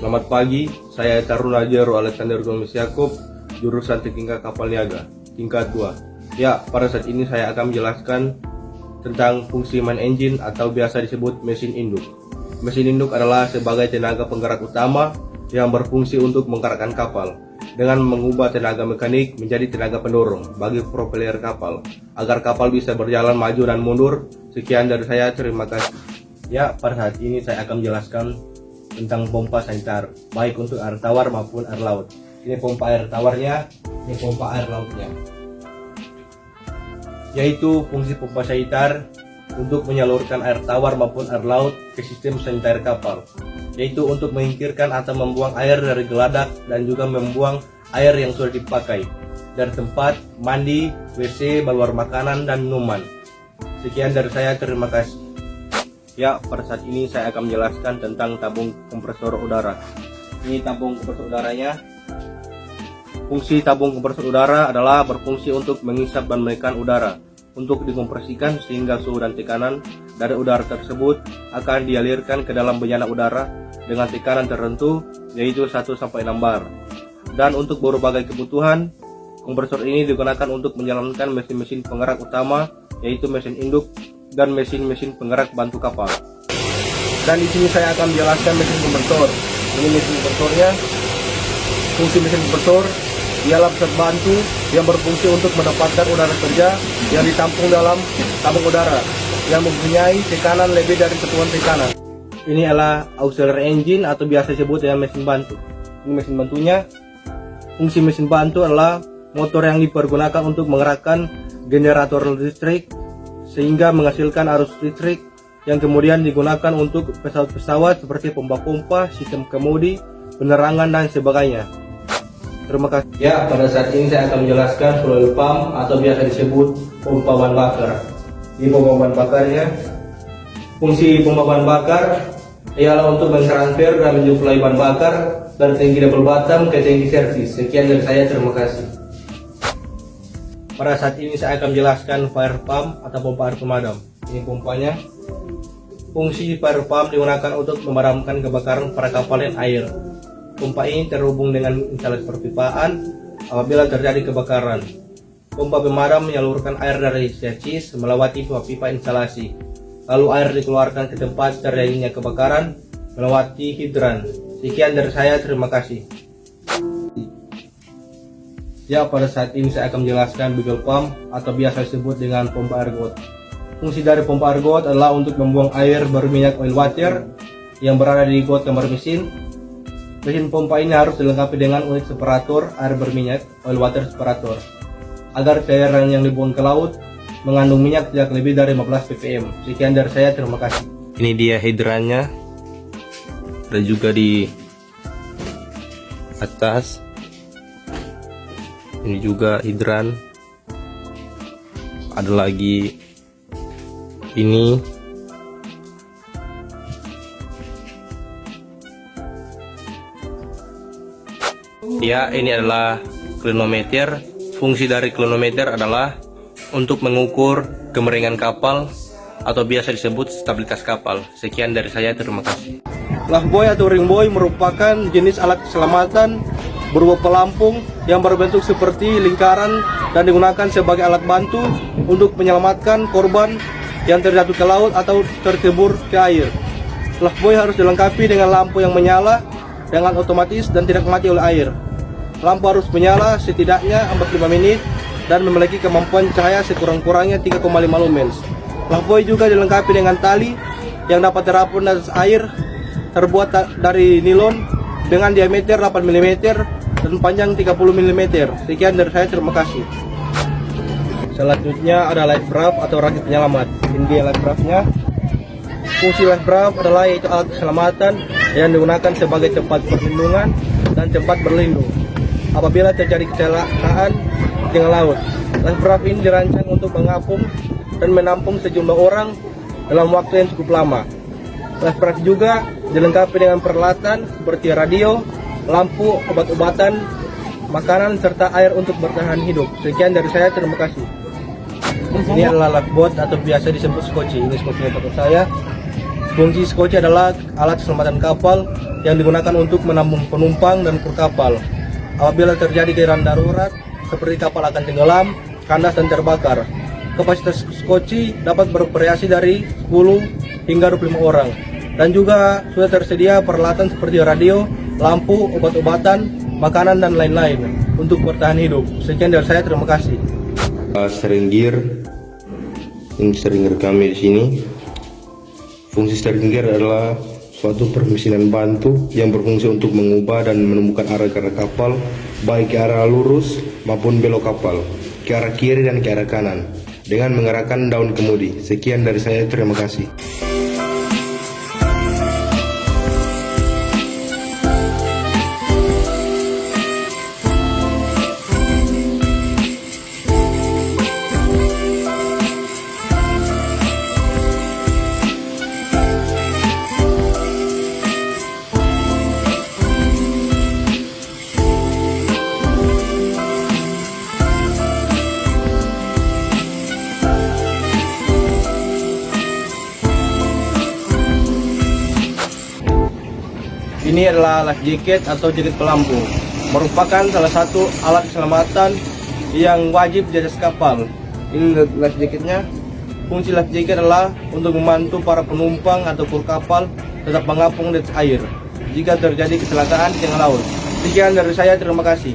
Selamat pagi, saya Taruna Jero Alexander Gomes Yakob, jurusan Teknika Kapal Niaga, tingkat 2. Ya, pada saat ini saya akan menjelaskan tentang fungsi main engine atau biasa disebut mesin induk. Mesin induk adalah sebagai tenaga penggerak utama yang berfungsi untuk menggerakkan kapal dengan mengubah tenaga mekanik menjadi tenaga pendorong bagi propeller kapal agar kapal bisa berjalan maju dan mundur. Sekian dari saya, terima kasih. Ya, pada saat ini saya akan menjelaskan tentang pompa sanitar, baik untuk air tawar maupun air laut. Ini pompa air tawarnya, ini pompa air lautnya. Yaitu fungsi pompa sanitar untuk menyalurkan air tawar maupun air laut ke sistem sanitar kapal, yaitu untuk menyingkirkan atau membuang air dari geladak dan juga membuang air yang sudah dipakai dari tempat mandi, WC, baluar makanan, dan minuman. Sekian dari saya, terima kasih. Ya, pada saat ini saya akan menjelaskan tentang tabung kompresor udara. Ini tabung kompresor udaranya. Fungsi tabung kompresor udara adalah berfungsi untuk mengisap dan menekan udara untuk dikompresikan sehingga suhu dan tekanan dari udara tersebut akan dialirkan ke dalam banyana udara dengan tekanan tertentu, yaitu 1-6 bar. Dan untuk berbagai kebutuhan, kompresor ini digunakan untuk menjalankan mesin-mesin penggerak utama, yaitu mesin induk dan mesin-mesin penggerak bantu kapal. Dan di sini saya akan menjelaskan mesin kompresor. Ini mesin kompresornya. Fungsi mesin kompresor ialah pesawat bantu yang berfungsi untuk mendapatkan udara kerja yang ditampung dalam tabung udara yang mempunyai tekanan lebih dari satuan tekanan. Ini adalah auxiliary engine atau biasa disebut dengan mesin bantu. Ini mesin bantunya. Fungsi mesin bantu adalah motor yang dipergunakan untuk menggerakkan generator listrik sehingga menghasilkan arus listrik yang kemudian digunakan untuk pesawat-pesawat seperti pompa-pompa, sistem kemudi, penerangan, dan sebagainya. Terima kasih. Ya, pada saat ini saya akan menjelaskan fuel pump atau biasa disebut pompa bahan bakar. Ini pompa bahan bakarnya. Fungsi pompa bahan bakar ialah untuk mentransfer dan mensuplai bahan bakar dari tangki double bottom ke tangki servis. Sekian dari saya, terima kasih. Pada saat ini saya akan menjelaskan fire pump atau pompa air pemadam. Ini pompanya. Fungsi fire pump digunakan untuk memadamkan kebakaran pada kapal dan air. Pompa ini terhubung dengan instalasi perpipaan apabila terjadi kebakaran. Pompa pemadam menyalurkan air dari chassis melewati pipa instalasi. Lalu air dikeluarkan ke tempat terjadinya kebakaran melewati hidran. Sekian dari saya, terima kasih. Ya, pada saat ini saya akan menjelaskan bugle pump atau biasa disebut dengan pompa ergot. Fungsi dari pompa ergot adalah untuk membuang air berminyak oil water yang berada di got kamar mesin. Mesin pompa ini harus dilengkapi dengan unit separator air berminyak oil water separator agar cairan yang dibuang ke laut mengandung minyak tidak lebih dari 15 ppm. Sekian dari saya, terima kasih. Ini dia hidrannya, dan juga di atas. Ini juga hidran. Ada lagi ini. Ya, ini adalah klinometer. Fungsi dari klinometer adalah untuk mengukur kemiringan kapal atau biasa disebut stabilitas kapal. Sekian dari saya, terima kasih. Lifebuoy atau ringbuoy merupakan jenis alat keselamatan berupa pelampung yang berbentuk seperti lingkaran dan digunakan sebagai alat bantu untuk menyelamatkan korban yang terjatuh ke laut atau tercebur ke air. Lifebuoy harus dilengkapi dengan lampu yang menyala dengan otomatis dan tidak mati oleh air. Lampu harus menyala setidaknya 45 menit dan memiliki kemampuan cahaya sekurang-kurangnya 3,5 lumens. Lifebuoy juga dilengkapi dengan tali yang dapat terapung di atas air, terbuat dari nilon dengan diameter 8 mm dan panjang 30 mm. Sekian dari saya, terima kasih. Selanjutnya ada life raft atau rakit penyelamat. Ini dia life raftnya. Fungsi life raft adalah yaitu alat keselamatan yang digunakan sebagai tempat perlindungan dan tempat berlindung apabila terjadi kecelakaan di tengah laut. Life raft ini dirancang untuk mengapung dan menampung sejumlah orang dalam waktu yang cukup lama. Life raft juga dilengkapi dengan peralatan seperti radio, lampu, obat-obatan, makanan, serta air untuk bertahan hidup. Sekian dari saya, terima kasih. Ini adalah lifeboat atau biasa disebut skoci. Ini skoci tempat saya. Fungsi skoci adalah alat keselamatan kapal yang digunakan untuk menampung penumpang dan kru kapal. Apabila terjadi keadaan darurat, seperti kapal akan tenggelam, kandas dan terbakar. Kapasitas skoci dapat bervariasi dari 10 hingga 25 orang. Dan juga sudah tersedia peralatan seperti radio, lampu, obat-obatan, makanan, dan lain-lain untuk bertahan hidup. Sekian dari saya, terima kasih. Steering gear, ini sering rekam di sini. Fungsi steering gear adalah suatu permesinan bantu yang berfungsi untuk mengubah dan menemukan arah kapal, baik ke arah lurus maupun belok kapal, ke arah kiri dan ke arah kanan, dengan mengarahkan daun kemudi. Sekian dari saya, terima kasih. Ini adalah life jacket atau jaket pelampung, merupakan salah satu alat keselamatan yang wajib di atas kapal. Ini life jacketnya. Fungsi life jacket adalah untuk membantu para penumpang atau kru kapal tetap mengapung di atas air jika terjadi kecelakaan di tengah laut. Sekian dari saya, terima kasih.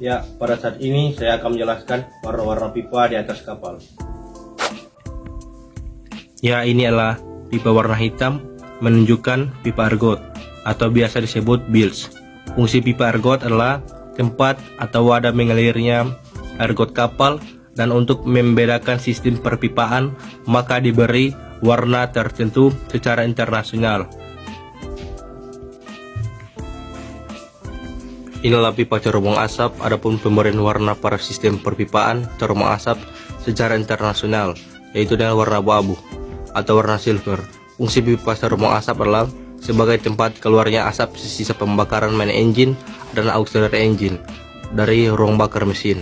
Ya, pada saat ini saya akan menjelaskan warna-warna pipa di atas kapal. Ya, ini adalah pipa warna hitam menunjukkan pipa ergot atau biasa disebut bilge. Fungsi pipa ergot adalah tempat atau wadah mengalirnya ergot kapal, dan untuk membedakan sistem perpipaan maka diberi warna tertentu secara internasional. Inilah pipa cerobong asap. Adapun pemberian warna pada sistem perpipaan cerobong asap secara internasional yaitu dengan warna abu-abu atau warna silver. Fungsi pipa cerobong asap adalah sebagai tempat keluarnya asap sisa pembakaran main engine dan auxiliary engine dari ruang bakar mesin.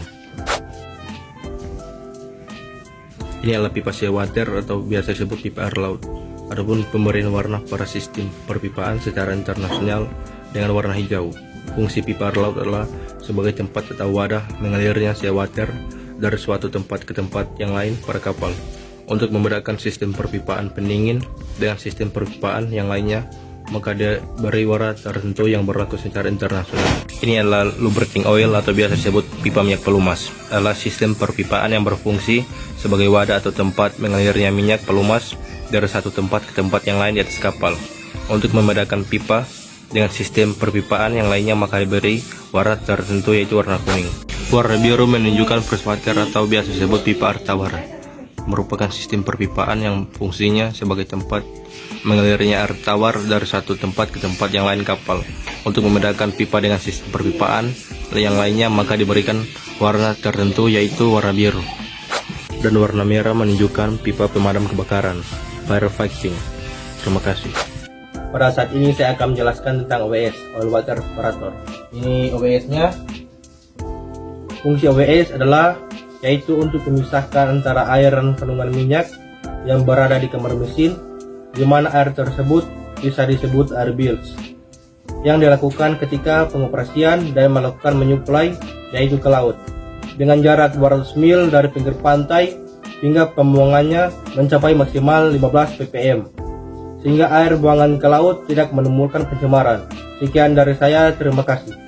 Ini adalah pipa seawater atau biasa disebut pipa air laut. Adapun pemberian warna pada sistem perpipaan secara internasional dengan warna hijau. Fungsi pipa air laut adalah sebagai tempat atau wadah mengalirnya seawater dari suatu tempat ke tempat yang lain pada kapal. Untuk membedakan sistem perpipaan pendingin dengan sistem perpipaan yang lainnya, maka dia beri warna tertentu yang berlaku secara internasional. Ini adalah lubricating oil atau biasa disebut pipa minyak pelumas. Adalah sistem perpipaan yang berfungsi sebagai wadah atau tempat mengalirnya minyak pelumas dari satu tempat ke tempat yang lain di atas kapal. Untuk membedakan pipa dengan sistem perpipaan yang lainnya, maka diberi warna tertentu yaitu warna kuning. Warna biru menunjukkan freshwater atau biasa disebut pipa air tawar. Merupakan sistem perpipaan yang fungsinya sebagai tempat mengalirnya air tawar dari satu tempat ke tempat yang lain kapal. Untuk membedakan pipa dengan sistem perpipaan yang lainnya, maka diberikan warna tertentu yaitu warna biru. Dan warna merah menunjukkan pipa pemadam kebakaran, firefighting. Terima kasih. Pada saat ini saya akan menjelaskan tentang OWS, Oil Water Separator. Ini OWS-nya. Fungsi OWS adalah yaitu untuk memisahkan antara air dan kandungan minyak yang berada di kamar mesin, di mana air tersebut bisa disebut air bilge, yang dilakukan ketika pengoperasian dan melakukan menyuplai yaitu ke laut dengan jarak 200 mil dari pinggir pantai hingga pembuangannya mencapai maksimal 15 ppm, sehingga air buangan ke laut tidak menimbulkan pencemaran. Sekian dari saya, terima kasih.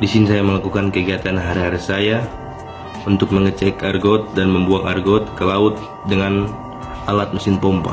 Di sini saya melakukan kegiatan hari-hari saya untuk mengecek argot dan membuang argot ke laut dengan alat mesin pompa.